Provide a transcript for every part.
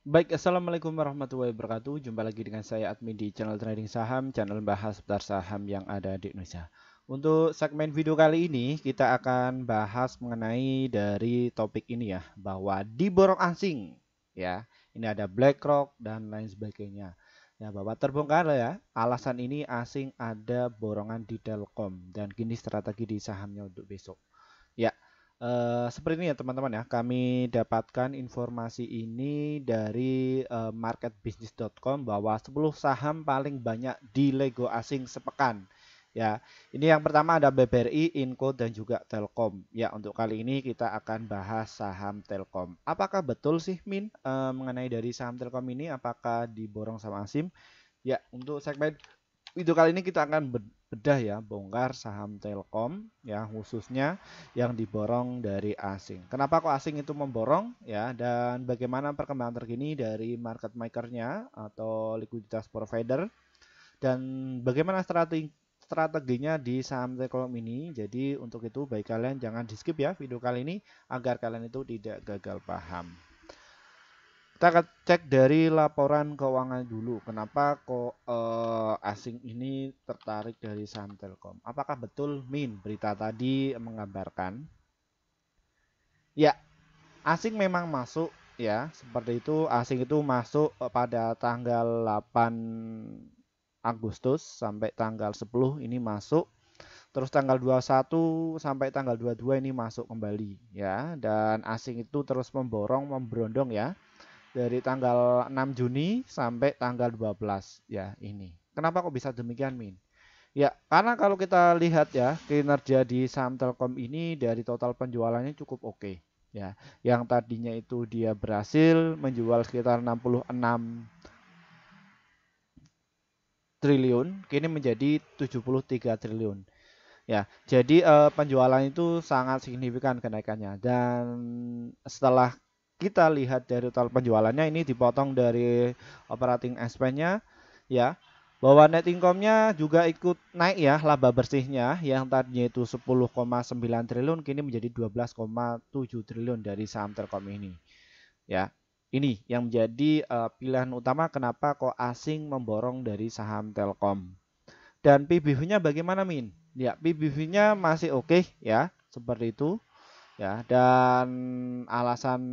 Baik, assalamualaikum warahmatullahi wabarakatuh. Jumpa lagi dengan saya admin di channel trading saham, channel bahas seputar saham yang ada di Indonesia. Untuk segmen video kali ini kita akan bahas mengenai dari topik ini ya, bahwa diborong asing ya. Ini ada BlackRock dan lain sebagainya. Ya, bahwa terbongkar ya, alasan ini asing ada borongan di Telkom dan kini strategi di sahamnya untuk besok. Ya, seperti ini ya teman-teman ya. Kami dapatkan informasi ini dari marketbusiness.com bahwa 10 saham paling banyak di Lego asing sepekan. Ya, ini yang pertama ada BBRI, Inco dan juga Telkom. Ya, untuk kali ini kita akan bahas saham Telkom. Apakah betul sih Min mengenai dari saham Telkom ini apakah diborong sama asing? Ya, untuk segmen video kali ini kita akan bedah ya, bongkar saham Telkom ya, khususnya yang diborong dari asing. Kenapa kok asing itu memborong ya, dan bagaimana perkembangan terkini dari market makernya atau likuiditas provider, dan bagaimana strateginya di saham Telkom ini. Jadi untuk itu baik kalian jangan di skip ya video kali ini agar kalian itu tidak gagal paham. Kita akan cek dari laporan keuangan dulu. Kenapa kok asing ini tertarik dari saham Telkom? Apakah betul Min berita tadi menggambarkan? Ya, asing memang masuk ya, seperti itu. Asing itu masuk pada tanggal 8 Agustus sampai tanggal 10 ini masuk. Terus tanggal 21 sampai tanggal 22 ini masuk kembali ya. Dan asing itu terus memberondong ya, dari tanggal 6 Juni sampai tanggal 12 ya ini. Kenapa kok bisa demikian, Min? Ya, karena kalau kita lihat ya, kinerja di saham Telkom ini dari total penjualannya cukup oke ya. Yang tadinya itu dia berhasil menjual sekitar 66 triliun, kini menjadi 73 triliun. Ya, jadi penjualan itu sangat signifikan kenaikannya, dan setelah kita lihat dari total penjualannya ini dipotong dari operating expense-nya ya, bahwa net income-nya juga ikut naik ya, laba bersihnya yang tadinya itu 10,9 triliun kini menjadi 12,7 triliun dari saham Telkom ini. Ya. Ini yang menjadi pilihan utama kenapa kok asing memborong dari saham Telkom. Dan PBV-nya bagaimana, Min? Ya, PBV-nya masih oke ya, seperti itu ya. Dan alasan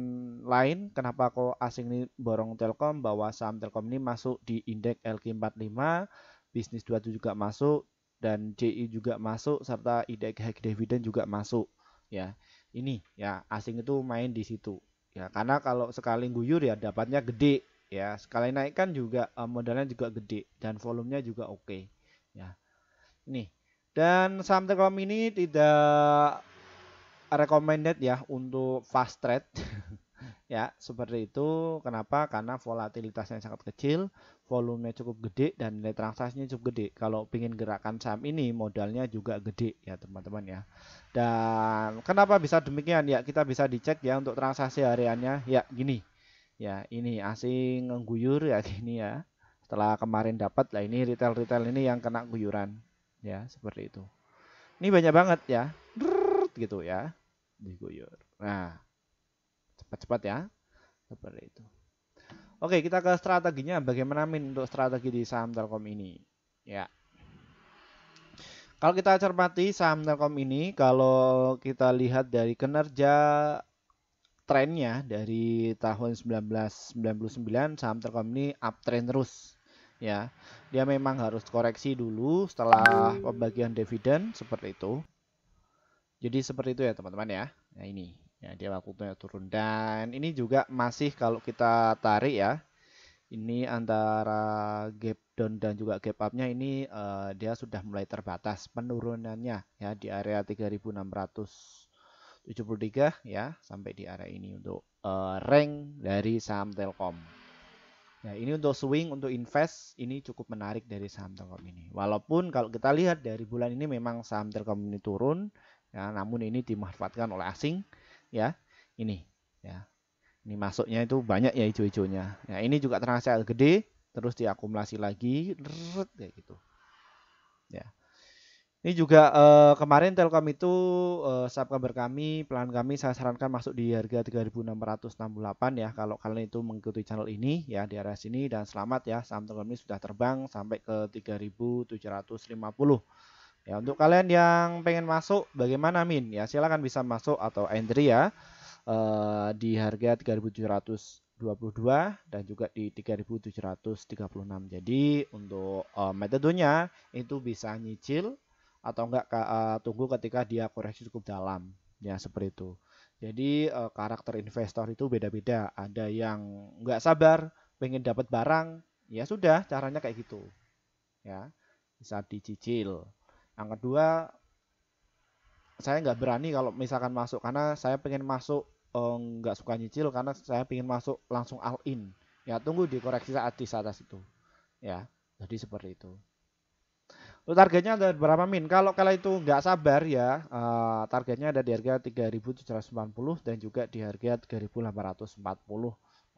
lain kenapa kok asing ini borong Telkom, bahwa saham Telkom ini masuk di indeks LQ45, bisnis 27 juga masuk, dan JI juga masuk, serta indeks high dividend juga masuk ya. Ini ya, asing itu main di situ ya, karena kalau sekali guyur ya dapatnya gede ya, sekali naik kan juga modalnya juga gede dan volumenya juga oke ya. Ini. Dan saham Telkom ini tidak recommended ya untuk fast trade ya, seperti itu. Kenapa? Karena volatilitasnya sangat kecil, volumenya cukup gede, dan nilai transaksinya cukup gede. Kalau ingin gerakan saham ini modalnya juga gede ya teman-teman ya. Dan kenapa bisa demikian ya, kita bisa dicek ya untuk transaksi hariannya ya, gini ya, ini asing ngguyur ya gini ya. Setelah kemarin dapat lah, ini retail ini yang kena guyuran ya, seperti itu. Ini banyak banget ya, gitu ya, diguyur. Nah, cepat-cepat ya, seperti itu. Oke, kita ke strateginya. Bagaimana Min untuk strategi di saham Telkom ini? Ya, kalau kita cermati saham Telkom ini, kalau kita lihat dari kinerja trennya dari tahun 1999, saham Telkom ini uptrend terus ya. Dia memang harus koreksi dulu setelah pembagian dividen seperti itu. Jadi seperti itu ya teman-teman ya. Nah ini ya, dia waktunya turun, dan ini juga masih kalau kita tarik ya, ini antara gap down dan juga gap up-nya ini dia sudah mulai terbatas penurunannya ya, di area 3673 ya, sampai di area ini untuk rank dari saham Telkom. Ya, ini untuk swing, untuk invest ini cukup menarik dari saham Telkom ini. Walaupun kalau kita lihat dari bulan ini memang saham Telkom ini turun ya, namun ini dimanfaatkan oleh asing ya. Ini ya. Ini masuknya itu banyak ya, hijau-hijaunya. Ya, ini juga transaksi agak gede, terus diakumulasi lagi kayak gitu. Ya. Ini juga kemarin Telkom itu subscriber kami, pelanggan kami saya sarankan masuk di harga 3.668 ya kalau kalian itu mengikuti channel ini ya di area sini, dan selamat ya, saham Telkom ini sudah terbang sampai ke 3.750. Ya, untuk kalian yang pengen masuk bagaimana Min? Ya, silakan bisa masuk atau entry ya di harga 3.722 dan juga di 3.736. Jadi untuk metodenya itu bisa nyicil atau enggak tunggu ketika dia koreksi cukup dalam. Ya, seperti itu. Jadi karakter investor itu beda-beda. Ada yang enggak sabar, pengen dapat barang, ya sudah caranya kayak gitu. Ya, bisa dicicil. Yang kedua, saya nggak berani kalau misalkan masuk karena saya pengen masuk nggak suka nyicil karena saya pengen masuk langsung all in. Ya tunggu dikoreksi saat di atas itu. Ya, jadi seperti itu. Untuk targetnya ada berapa Min? Kalau kalian itu nggak sabar ya, targetnya ada di harga 3.790 dan juga di harga 3.840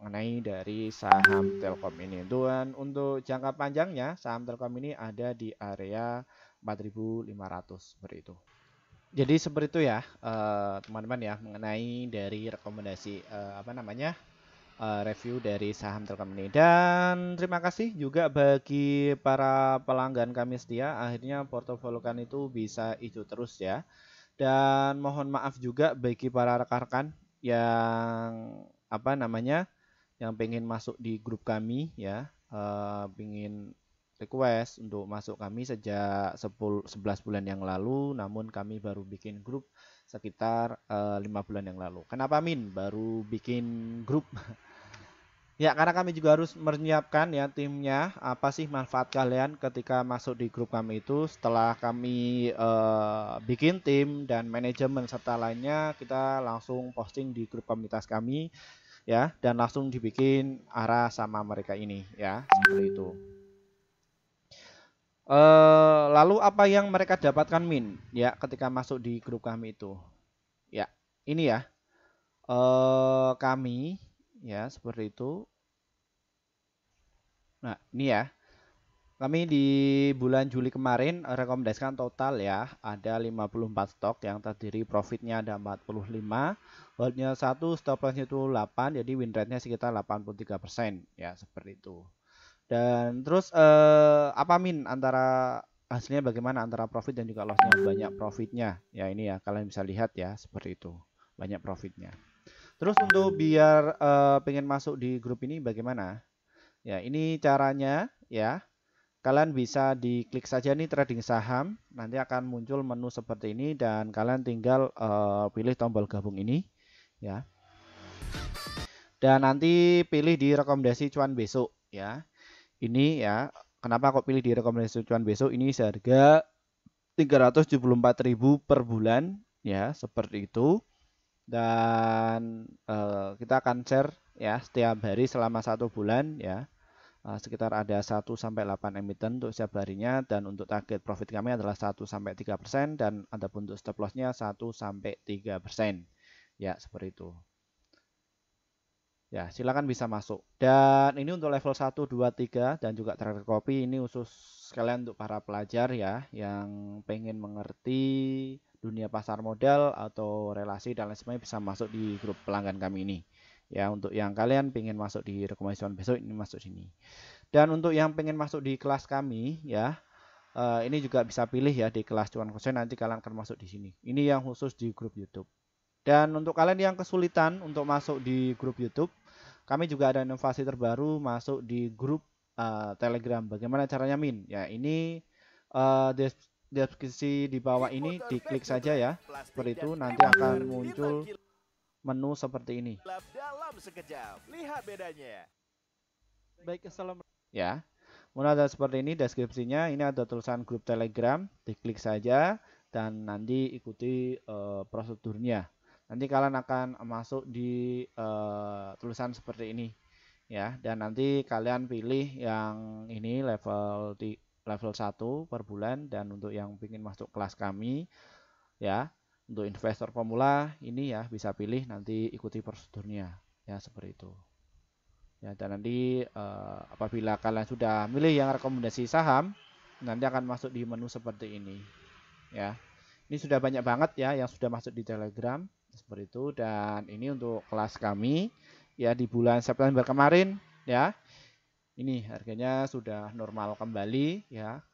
mengenai dari saham Telkom ini. Dan untuk jangka panjangnya saham Telkom ini ada di area 4.500 seperti itu. Jadi seperti itu ya, teman-teman ya, mengenai dari rekomendasi review dari saham Telkom ini. Dan terima kasih juga bagi para pelanggan kami setia. Akhirnya portofolio kan itu bisa hijau terus ya. Dan mohon maaf juga bagi para rekan-rekan yang yang pengen masuk di grup kami ya, pengen request untuk masuk kami sejak 11 bulan yang lalu, namun kami baru bikin grup sekitar 5 bulan yang lalu. Kenapa Min baru bikin grup? Ya, karena kami juga harus menyiapkan ya timnya, apa sih manfaat kalian ketika masuk di grup kami itu. Setelah kami bikin tim dan manajemen serta lainnya, kita langsung posting di grup komunitas kami ya, dan langsung dibikin arah sama mereka ini ya, seperti itu. Lalu apa yang mereka dapatkan Min ya ketika masuk di grup kami itu? Ya, ini ya. Kami ya seperti itu. Nah, ini ya. Kami di bulan Juli kemarin rekomendasikan total ya, ada 54 stok yang terdiri profitnya ada 45, holdnya 1, stop lossnya itu 8, jadi win rate-nya sekitar 83% ya, seperti itu. Dan terus apa Min antara hasilnya bagaimana antara profit dan juga lossnya? Banyak profitnya. Ya ini ya kalian bisa lihat ya seperti itu. Banyak profitnya. Terus untuk biar pengen masuk di grup ini bagaimana? Ya ini caranya ya. Kalian bisa diklik saja nih trading saham. Nanti akan muncul menu seperti ini dan kalian tinggal pilih tombol gabung ini ya. Dan nanti pilih di rekomendasi cuan besok ya. Ini ya, kenapa kok pilih di rekomendasi cuan besok? Ini seharga 374.000 per bulan ya, seperti itu. Dan kita akan share ya setiap hari selama 1 bulan ya. Sekitar ada 1-8 emiten untuk setiap harinya, dan untuk target profit kami adalah 1-3% dan adapun untuk stop lossnya 1-3%. Ya, seperti itu. Ya, silakan bisa masuk. Dan ini untuk level 1, 2, 3 dan juga trader kopi ini khusus sekalian untuk para pelajar ya yang pengen mengerti dunia pasar modal atau relasi dan lain sebagainya, bisa masuk di grup pelanggan kami ini. Ya, untuk yang kalian pengen masuk di rekomendasi besok ini masuk sini. Dan untuk yang pengen masuk di kelas kami ya, ini juga bisa pilih ya di kelas cuan kosen, nanti kalian akan masuk di sini. Ini yang khusus di grup YouTube. Dan untuk kalian yang kesulitan untuk masuk di grup YouTube, kami juga ada inovasi terbaru masuk di grup Telegram. Bagaimana caranya Min? Ya ini deskripsi di bawah ini diklik saja ya. Seperti itu nanti akan muncul menu seperti ini. Lihat bedanya. Baik, assalamualaikum. Ya, mulai ada seperti ini deskripsinya. Ini ada tulisan grup Telegram, diklik saja dan nanti ikuti prosedurnya. Nanti kalian akan masuk di tulisan seperti ini ya, dan nanti kalian pilih yang ini level 1 per bulan, dan untuk yang ingin masuk kelas kami ya, untuk investor pemula ini ya bisa pilih nanti ikuti prosedurnya ya, seperti itu. Ya, dan nanti apabila kalian sudah milih yang rekomendasi saham, nanti akan masuk di menu seperti ini. ya. Ini sudah banyak banget ya yang sudah masuk di Telegram seperti itu, dan ini untuk kelas kami ya di bulan September kemarin ya. Ini harganya sudah normal kembali ya.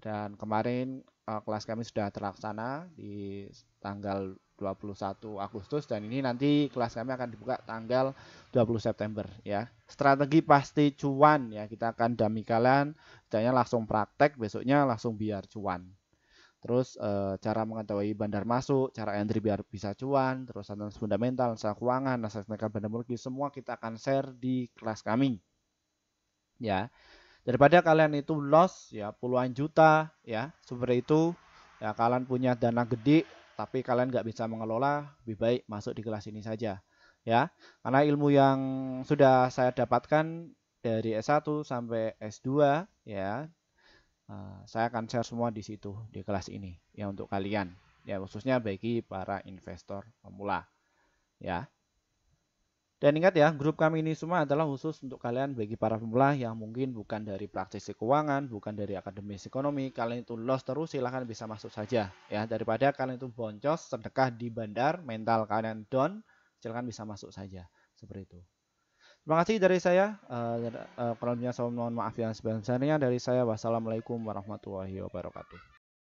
Dan kemarin kelas kami sudah terlaksana di tanggal 21 Agustus, dan ini nanti kelas kami akan dibuka tanggal 20 September ya. Strategi pasti cuan ya, kita akan dami kalian, caranya langsung praktek, besoknya langsung biar cuan. Terus cara mengetahui bandar masuk, cara entry biar bisa cuan, terus analisis fundamental, analisa keuangan, analisa teknikal bandar mortgage, semua kita akan share di kelas kami. Ya, daripada kalian itu loss ya puluhan juta ya seperti itu ya, kalian punya dana gede tapi kalian nggak bisa mengelola, lebih baik masuk di kelas ini saja ya, karena ilmu yang sudah saya dapatkan dari S1 sampai S2 ya, saya akan share semua di situ di kelas ini ya untuk kalian ya, khususnya bagi para investor pemula ya. Dan ingat ya, grup kami ini semua adalah khusus untuk kalian bagi para pemula yang mungkin bukan dari praktisi keuangan, bukan dari akademis ekonomi. Kalian itu lost terus, silahkan bisa masuk saja ya. Daripada kalian itu boncos, sedekah di bandar, mental kalian down, silahkan bisa masuk saja. Seperti itu. Terima kasih dari saya. Kurang lebihnya saya mohon maaf yang sebesar-besarnya dari saya. Wassalamualaikum warahmatullahi wabarakatuh.